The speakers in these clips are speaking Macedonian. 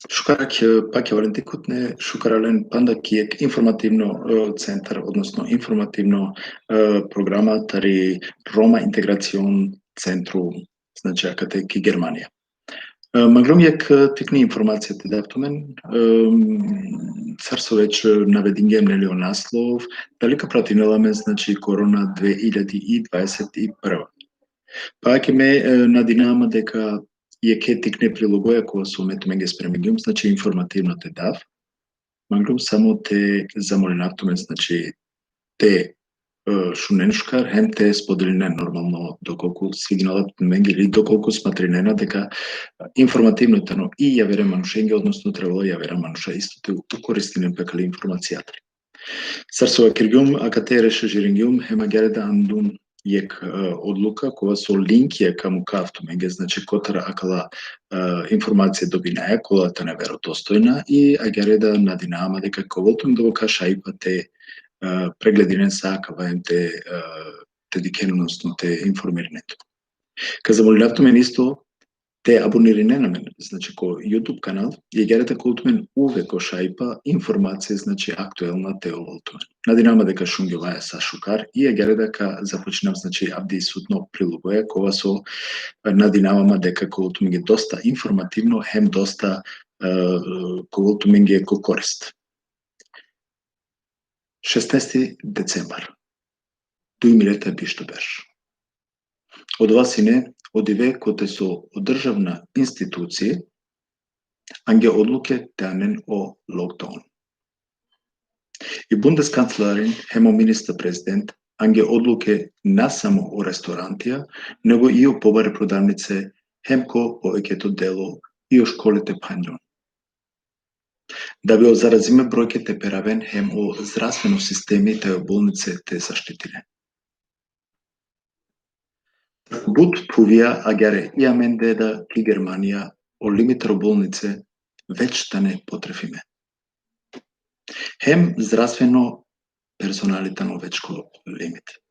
Шукарак пак ја валентикот не шукарален панда киек информативно центар, односно информативно програма тари Рома интеграцион центру, значи акате ки Германија. Магром јак тикни информацијата давтумен, царсо веќе наведингем нели о наслов, далека пратинеламе значи корона 2021. Пак ме надинама дека јаке тикне прилогоја кога со метоменге спремегјум, значи информативно те дав. Магрум само те замолинавтуме, значи те шуненшкар, хем те споделине нормално доколку сигналат менге или доколку сматринена дека информативното и ја вере манушенге, односно требало ја вера мануша исто те укористинен пекали информацијатри. Сарсова киргјум, ака те реше жирингјум, хема гереда андун јек одлука кога со линк ја каму кафту менге, значи котара акала информација добинаја, колата не веродостојна и агереда надинама дека коволтум довока шајпа те преглединен саакаваем те дикеност те информирането. Ка замолинавтумен исто те абонирине на мене, значи ко YouTube канал, ја герете колтумен увек ко шајпа информација, значи актуелна те оволтумен. Надинама дека шунгјоваја са шукар и ја гереда ка започнам, значи абди сутно прилогоја, кога со надинамама дека колтумен е доста информативно, хем доста колтумен е ко корист. 16 децембар. Тој милета бишто беш. Од вас и не, одиве коте со одржавна институција, анге одлуке тенен о локдаун. И бундесканцлерин, хемо министер президент, анге одлуке не само о ресторантија, него и о побаре продавнице, хемко повеќето дело и о школите пањон. Да би заразиме бројке те перавен хем о здравствено системи те болнице те заштитиле. Буд пувија агере и амендеда ки Германија о лимитро болнице веќе да не потрефиме. Хем здравствено персоналите вечко лимит.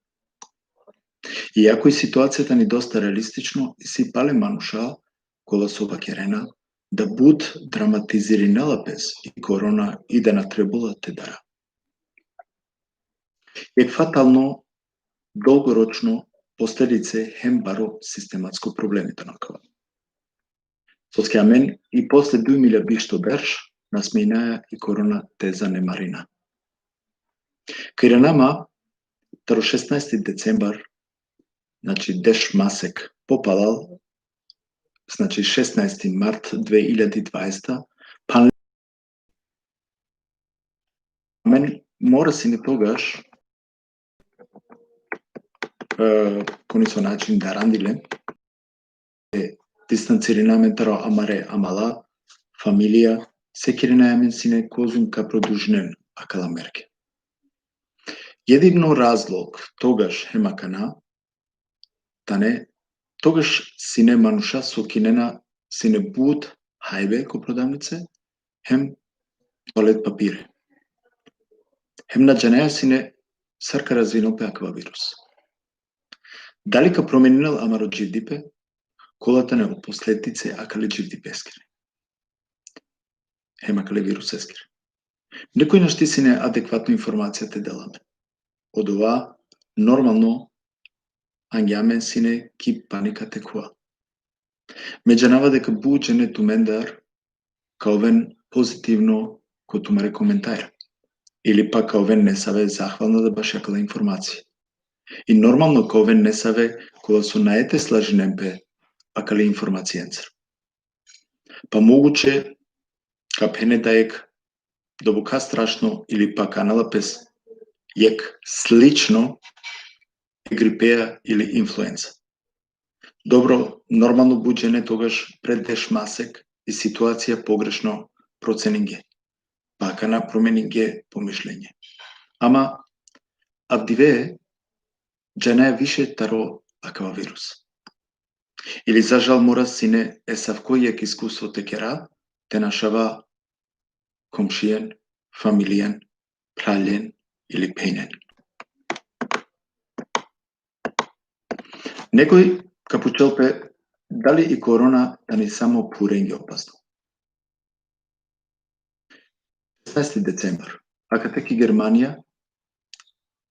Иако и ситуацијата ни доста реалистично, си пале мануша кола со вакерена да буд драматизиринела без и корона и да натребула те дара. Ек фатално, долгорочно последице хем баро систематско проблемите на кова. Со скјамен и после 2000 бишто берш, насмејнаја и корона те занемарина. Кај нама, таро 16 децембар, значи деш масек попалал, значи 16 март 2020, мен мора си не тогаш кони со начин да рандиле, дистанциринаме таро амаре амала, фамилија, секиринаме сине козум ка продужнен акала мерке. Едино разлог тогаш хемакана, тане, тогаш сине мануша со кинена сине буд хајбе ко продавнице, хем туалет папире. Хем на джанеја сине сарка развинопе аква вирус. Дали ка променинал амаро дживдипе, колата не во последице акале дживдипе ескире. Хем акале вирус ескире. Некој нашти сине адекватно информација те деламе. Од ова, нормално, ангјамен сине ки паника текува. Меѓанава дека буџене тумендар, каовен позитивно ко тумаре коментајр. Или пак каовен не саве захвална да баш јакала информација. И нормално каовен не саве кога со наете слажинемпе акале информацијенцер. Па могуче капене да ек добока страшно или пак аналапес јек слично грипеја или инфлуенца. Добро, нормално буџене тогаш пред деш масек и ситуација погрешно проценинге. Пака на променинге помишлење. Ама, абдивее, джанаја више таро акава вирус. Или за жал мора сине есавкој јак искусство текера, те нашава комшијен, фамилијен, пралјен или пејнен. Некој капучелпе дали и корона да ни само пуренје опасно. 16 децембар, акатеки Германија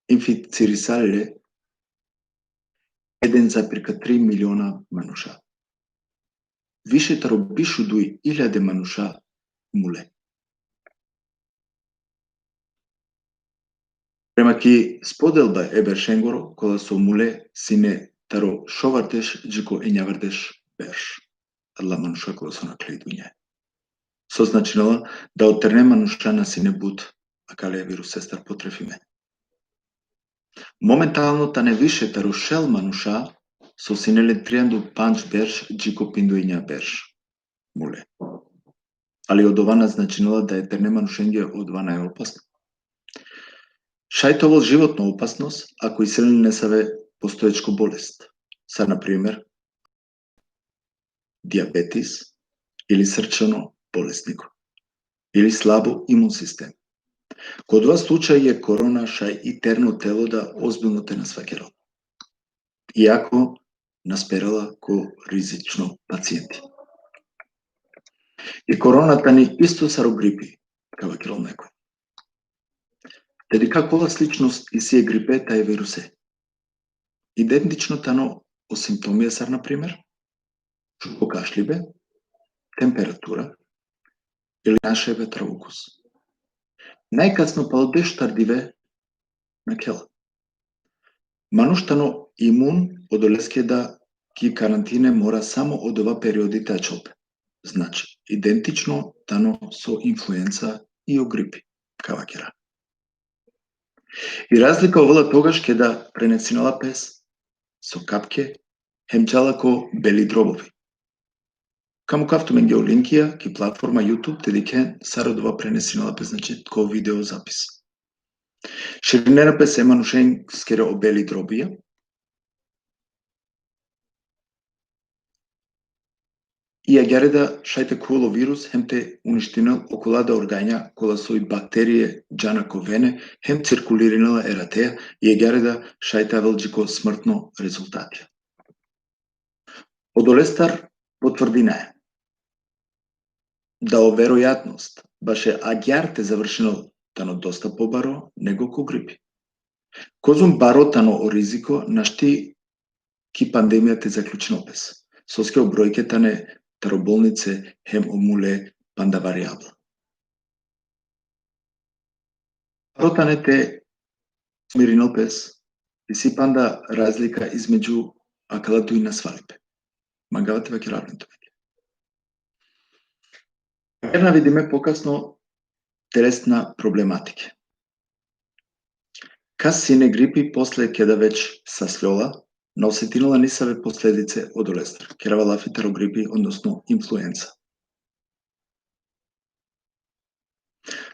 инфицирисале 1,3 милиона мануша. Више таробишу дуи 1000 мануша муле. Према ки споделба ебершенгоро, кола со муле сине таро шовардеш джико ењавардеш берш. Адла мануша кола со наклеидуње. Со значинала да отерне мануша на сине бут, а кале вирус сестар потрефиме. Моментално тане више таро шел мануша со синеле трианду панч берш джико пиндуиња берш. Муле. Али од ова назначинала да етерне манушенге од ова најопасно. Шајтово животно опасност ако иселени не саве постоечко болест. Са, например, диабетис или срчано болеснико, или слабо имун систем. Код ова случај е корона шај и терно тело да озбилно те насвакерал. Иако насперала ко ризично пациенти. И короната ни исто сарогрипи, кавакерал некој. Дедика кола сличност и сие грипе тај вирусе. Идентично тано о симптомија сар, например, шуко кашлибе, температура или наше ветроукус. Најкасно палдеш тардиве на кела. Мануштано имун одолеске да ки карантине мора само од ова периоди тачелпе. Значи, идентично тано со инфлуенца и о грипи, кавакера. И разлика овола тогаш ке да пренесинала пес со капке хемчала ко бели дробови. Каму кафту менге линкија ки платформа YouTube тедике сародова пренесинала пес, значи ко видео запис. Ширинера пес е манушен скере о бели дробија. И агјареда шајте куло вирус хем те уништинал околада органја кола сој бактерије џана ковене хем циркулиринала ератеја и агјареда шајте велџико смртно резултати. Одолестар потврдина е да о веројатност баше агјар те завршинал тано доста побаро него ко грипи. Козум баро тано о ризико нашти ки пандемија те заклучено пес. Соске о бројке тане тароболнице хем омуле панда варијабла. Ротане те смиринал пес и си панда разлика измеѓу акалату и насвалипе. Мангавате ваќе равнето веќе. Верна видиме покасно телесна проблематика. Кас сине грипи после кеда веќе саслјола, но осетинала нисаве последице од олестар, керавалафи тарогрипи, односно инфлуенца.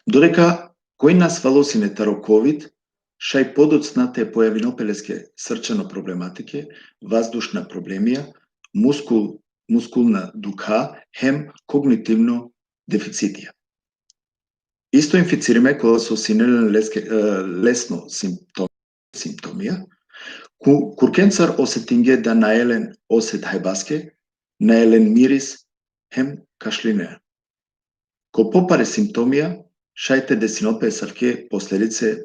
Додека кој насвалосине таро ковид, шај подоцна те појавино пелеске срчано проблематике, ваздушна проблемија, мускулна дука, хем когнитивно дефицитија. Исто инфицириме кога со синелен лесно симптомија, куркенцар осетинге да наелен осет хајбаске, наелен мирис, хем кашлине. Ко попаре симптомија, шајте десинопе сарке последице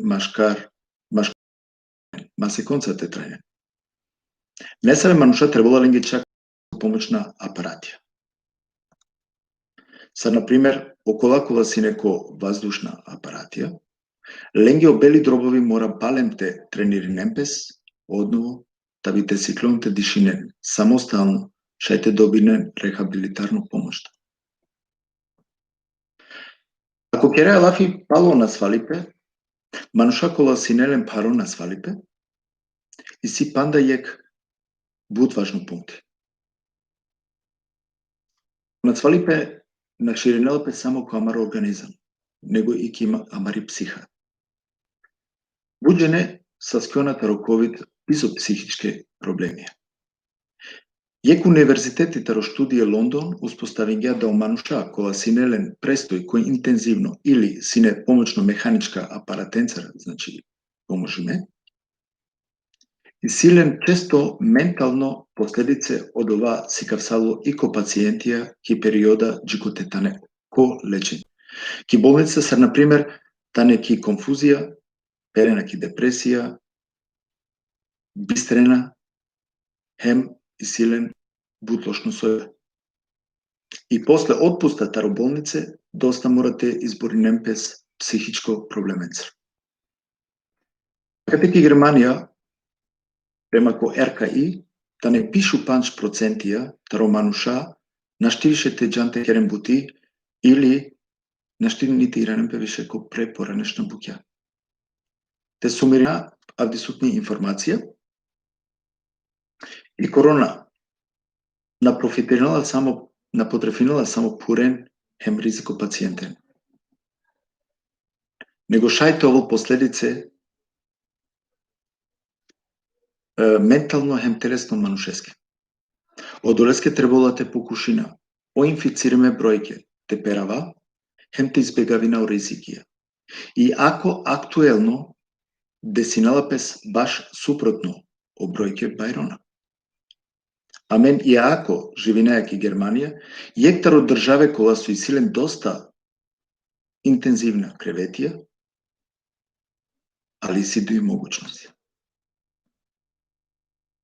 масеконца те трајне. Не саве мануша требала ленги чак помочна апаратија. Са, например, окола синеко ваздушна апаратија, ленги обели дробови мора балемте трениринемпес, одново, да бите циклоните дишинен самостално, шајте добинен рехабилитарно помошта. Ако кереа лафи пало на свалипе, мануша кола синелен паро на свалипе, и си панда јек буд важно пункти. На свалипе на ширинелпе само ко амар организам, него и ки има амари психа. Буџене са скојната роковид психичке проблеми. Јек универзитетите ро студија Лондон успоставиња да омануша кола синелен престој кој интензивно или сине помочно механичка апаратенца, значи поможиме, и силен често ментално последице од ова си кавсало и ко пациентија ки периода джикотетане ко лечење. Ки болница се, например, тане ки конфузија, перена ки депресија, бистрена, хем и силен бутлошно сојбе. И после отпуста таро болнице, доста морате избори немпес психичко проблеменцер. Каде ки Германија, премако РКИ, та не пишу панч процентија, таро мануша, наштивише те джанте керен бути, или наштивните иранен певише ко препоранешна буќа. Те сумирина авдисутни информација, и корона напотрефинала само пурен хем ризико пациентен. Него шајте ово последице ментално хем телесно манушеске. Одолеске требала те покушина, о инфицириме бројке, те перава, хем те избегавина о ризикија. И ако актуелно, десинала пес баш супротно о бројке бајрона. Амен и ако живинејаки Германија, јектар од државе која су исилен доста интензивна креветија, али си дуи могуćности.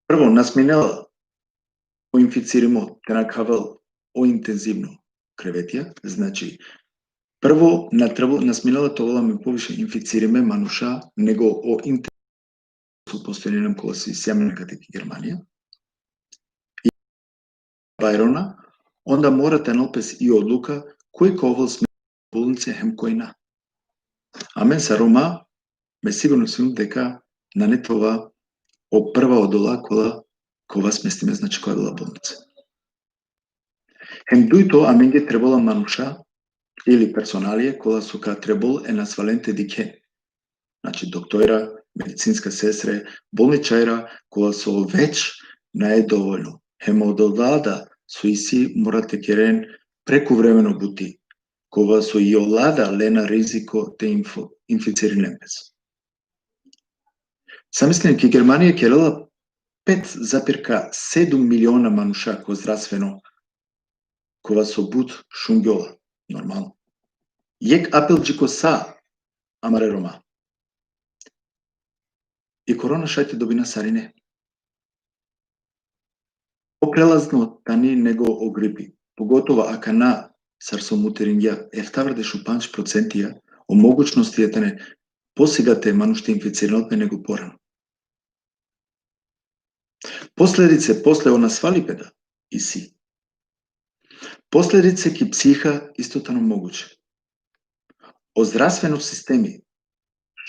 Прво, насменела о инфициримо те накавал о интензивно креветија, значи прво насменела тоа ме повише инфицириме мануша него о интензивно постојанем која се сјамена каде Германија. И бајрона, онда морате налпес и одлука кој ковал сме болнице хем кој на. Амен са Рома, ме сигурно сум дека на не това о прва одола кога сместиме, значи која била болница. Хем дуито, амен ги требала мануша или персоналие која сука требол е насваленте дике. Значи доктора, медицинска сестре, болничајра која со веќе не е доволно. Хем одолада со иси морате керен преку времено бути, кога со и олада лена ризико те инфицирин немпес. Самислен ки Германија келела 5,7 милиона мануша ко здравствено кога со бут шунгјола, нормално. Јек апелџико са, амаре Рома. И корона шајте добина сарине. Попрелазно тани него о грипи, поготово ака на сарсомутериња ефтаврде шупанч процентија о могуćностија тане посигате мануште инфициринот него порано. Последице после она свалипеда и си. Последице ки психа истотано могуче. О здравствено системи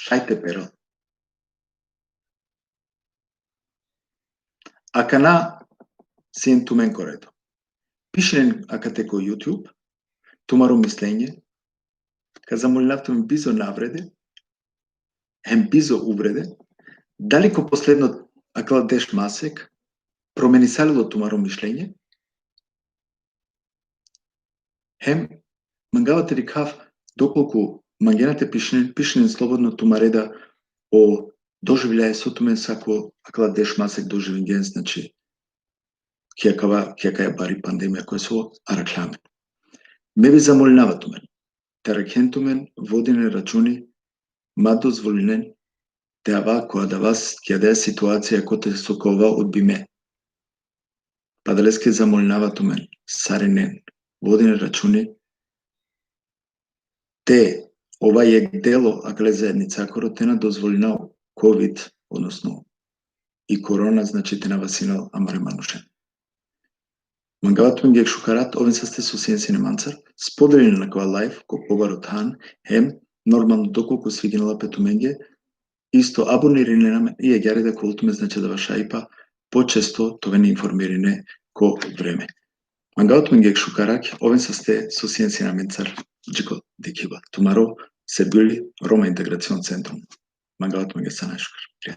шајте перал. Ака на сиен тумен корето. Пишен акате ко YouTube, тумаро мислење, ка замолнавтум бизо навреде, хем бизо увреде, дали ко последно акладеш масек, промени салило тумаро мишлење, хем мангавате рикав доколку мангенате пишнен слободно тумареда о доживљај со тумен сако акладеш масек доживен, значи ќе бари пандемија која со аракламе. Ме ви замолнава тумен, теракентумен водине рачуни, ма дозволинен, те ава која да вас ќе да е ситуација која со кова одбиме. Падалеске замолнава тумен, саринен, водине рачуни, те ова е дело акле заедница, ако те на дозволина COVID, односно и корона, значи те на васинал амаре манушен. Мангаватун гек шукарат, овин састе со сиенсине манцар, споделени на која лайф, ко побарот хан, хем, нормално доколку свигинала петуменге, исто абонирани на мен и егјарида колтуме значи да вашајпа, почесто тоа не информирине ко време. Мангаватун гек шукарак, овин састе со сиенсине манцар, джико декиба. Тумаро се били Рома интеграцион центрум. Мангаватун гек са најшукар.